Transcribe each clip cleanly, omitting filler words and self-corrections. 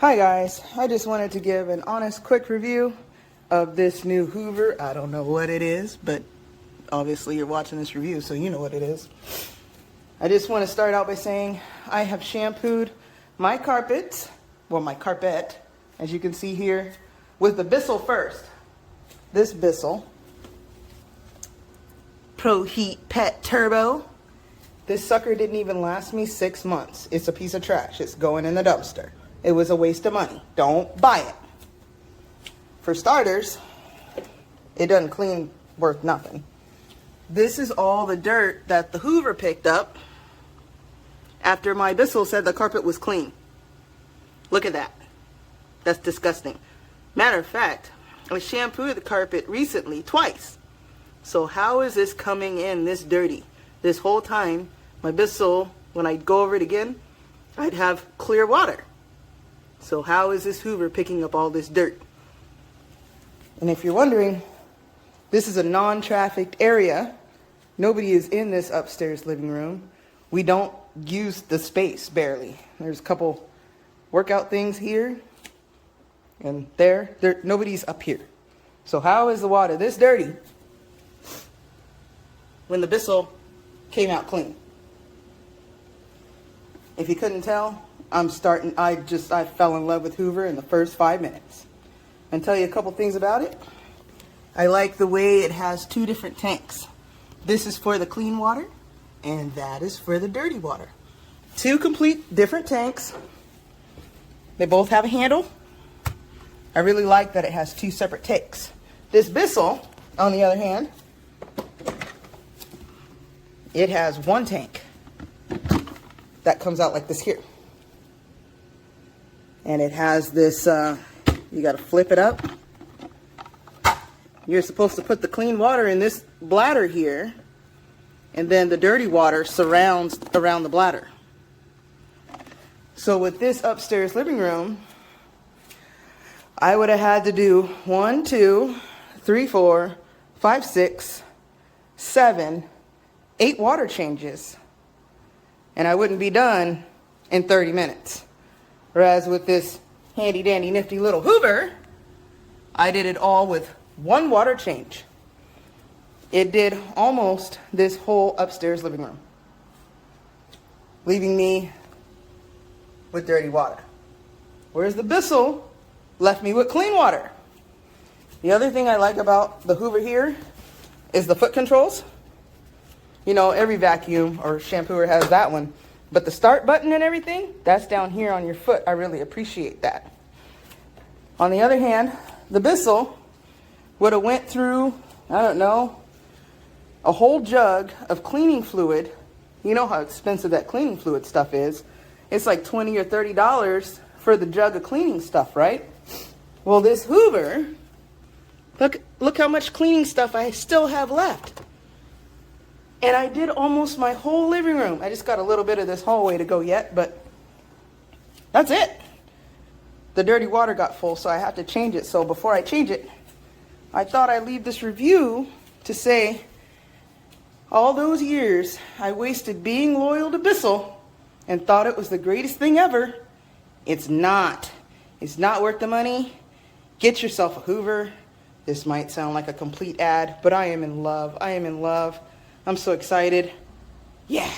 Hi guys, I just wanted to give an honest quick review of this new Hoover. I don't know what it is, but obviously you're watching this review, so you know what it is. I just want to start out by saying I have shampooed my carpets, well my carpet, as you can see here, with the Bissell first. This Bissell Pro Heat Pet Turbo. This sucker didn't even last me 6 months. It's a piece of trash. It's going in the dumpster. It was a waste of money. Don't buy it. For starters, it doesn't clean worth nothing. This is all the dirt that the Hoover picked up after my Bissell said the carpet was clean. Look at that. That's disgusting. Matter of fact, I shampooed the carpet recently twice. So how is this coming in this dirty? This whole time, my Bissell, when I'd go over it again, I'd have clear water. So how is this Hoover picking up all this dirt? And if you're wondering, this is a non-trafficked area. Nobody is in this upstairs living room. We don't use the space, barely. There's a couple workout things here and there. Nobody's up here. So how is the water this dirty when the Bissell came out clean? If you couldn't tell, I fell in love with Hoover in the first 5 minutes. And tell you a couple things about it. I like the way it has two different tanks. This is for the clean water, and that is for the dirty water. Two complete different tanks. They both have a handle. I really like that it has two separate tanks. This Bissell, on the other hand, it has one tank that comes out like this here. And it has this, you got to flip it up. You're supposed to put the clean water in this bladder here, and then the dirty water surrounds around the bladder. So with this upstairs living room, I would have had to do 1, 2, 3, 4, 5, 6, 7, 8 water changes. And I wouldn't be done in 30 minutes. Whereas with this handy dandy nifty little Hoover, I did it all with one water change. It did almost this whole upstairs living room, leaving me with dirty water. Whereas the Bissell left me with clean water. The other thing I like about the Hoover here is the foot controls. You know, every vacuum or shampooer has that one. But the start button and everything, that's down here on your foot. I really appreciate that. On the other hand, the Bissell would have went through, I don't know, a whole jug of cleaning fluid. You know how expensive that cleaning fluid stuff is. It's like $20 or $30 for the jug of cleaning stuff, right? Well, this Hoover, look how much cleaning stuff I still have left. And I did almost my whole living room. I just got a little bit of this hallway to go yet, but that's it. The dirty water got full, so I have to change it. So before I change it, I thought I'd leave this review to say all those years I wasted being loyal to Bissell and thought it was the greatest thing ever. It's not. It's not worth the money. Get yourself a Hoover. This might sound like a complete ad, but I am in love. I am in love. I'm so excited. Yeah.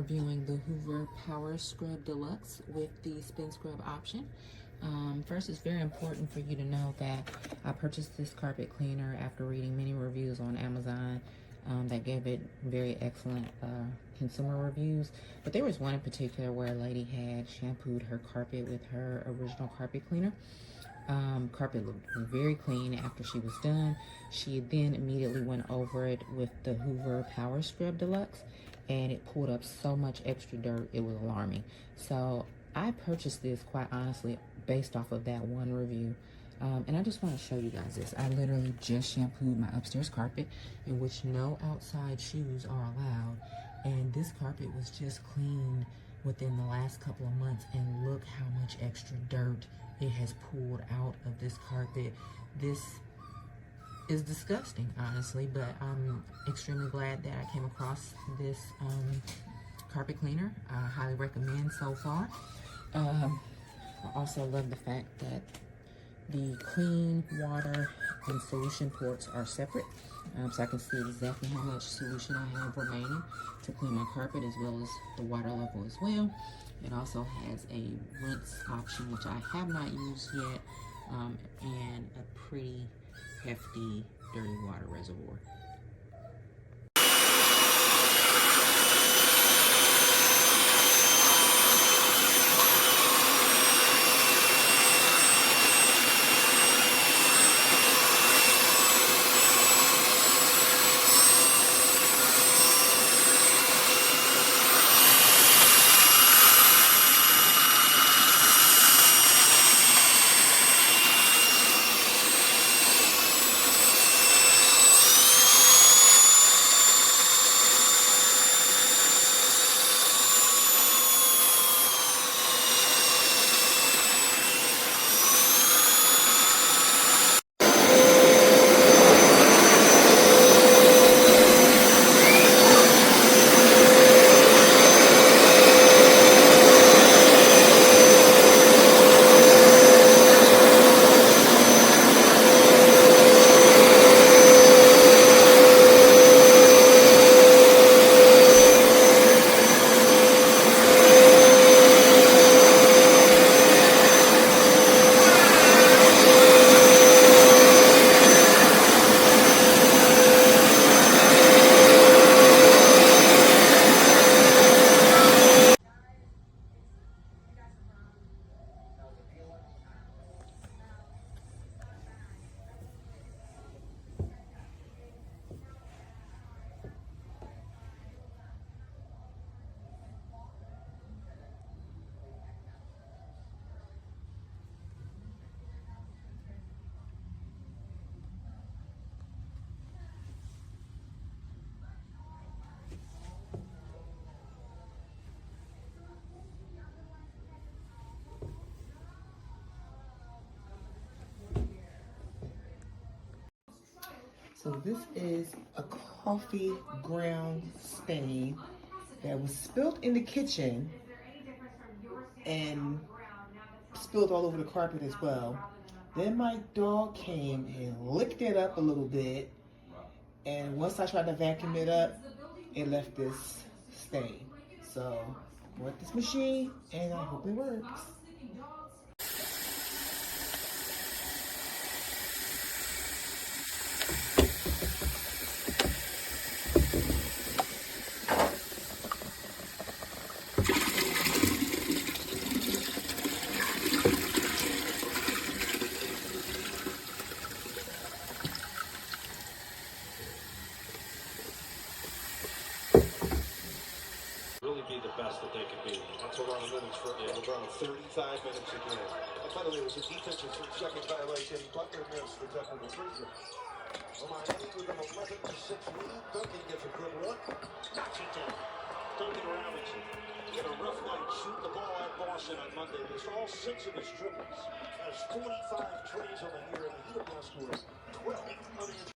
reviewing the Hoover Power Scrub Deluxe with the spin scrub option. First, it's very important for you to know that I purchased this carpet cleaner after reading many reviews on Amazon that gave it very excellent consumer reviews. But there was one in particular where a lady had shampooed her carpet with her original carpet cleaner. Carpet looked very clean after she was done. She then immediately went over it with the Hoover Power Scrub Deluxe, and it pulled up so much extra dirt, it was alarming. So I purchased this, quite honestly, based off of that one review. And I just want to show you guys this. I literally just shampooed my upstairs carpet, in which no outside shoes are allowed. And this carpet was just cleaned within the last couple of months, and look how much extra dirt it has pulled out of this carpet. This is disgusting, honestly, but I'm extremely glad that I came across this carpet cleaner. I highly recommend so far. I also love the fact that the clean water and solution ports are separate, so I can see exactly how much solution I have remaining to clean my carpet, as well as the water level as well. It also has a rinse option, which I have not used yet, and a pretty hefty dirty water reservoir. So this is a coffee ground stain that was spilled in the kitchen and spilled all over the carpet as well. Then my dog came and licked it up a little bit, and once I tried to vacuum it up, it left this stain. So I bought this machine and I hope it works. That they could be. That's a lot of minutes for LeBron. 35 minutes again. And by the way, it was a defensive second violation. Butler missed the technical free throw. Well, Miami with an 11-6 lead. Duncan gets a good look. Knocks it down. Duncan Robinson. He had a rough night shooting the ball at Boston on Monday. Missed all 6 of his dribbles. Has 45 trees on the year, and the Heat have now scored 12 unanswered.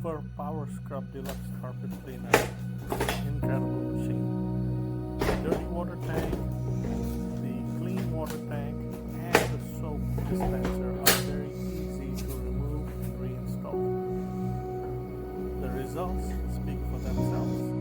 Hoover Power Scrub Deluxe Carpet Cleaner. Incredible machine. The dirty water tank, the clean water tank, and the soap dispenser are very easy to remove and reinstall. The results speak for themselves.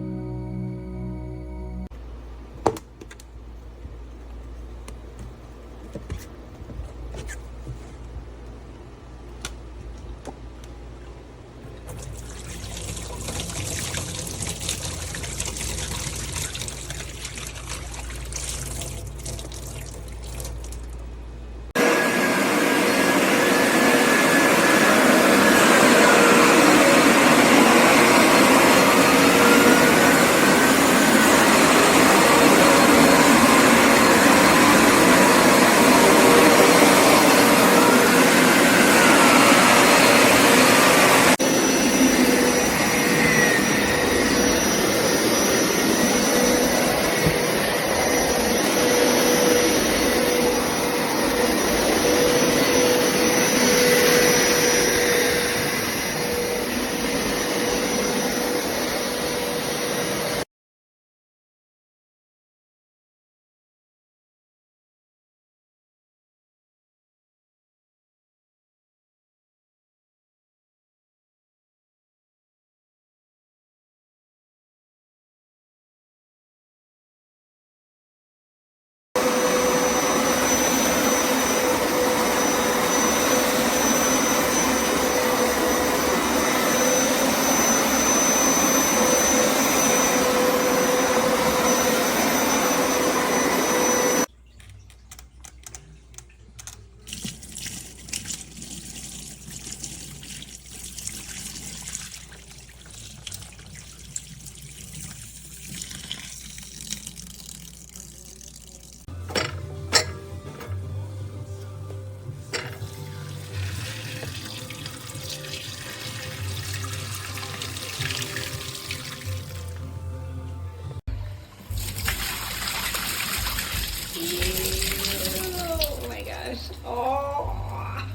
Oh my gosh. Oh.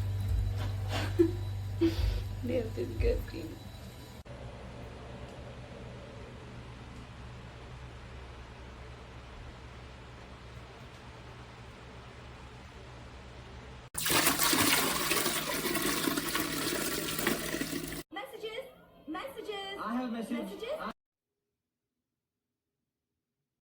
This is good.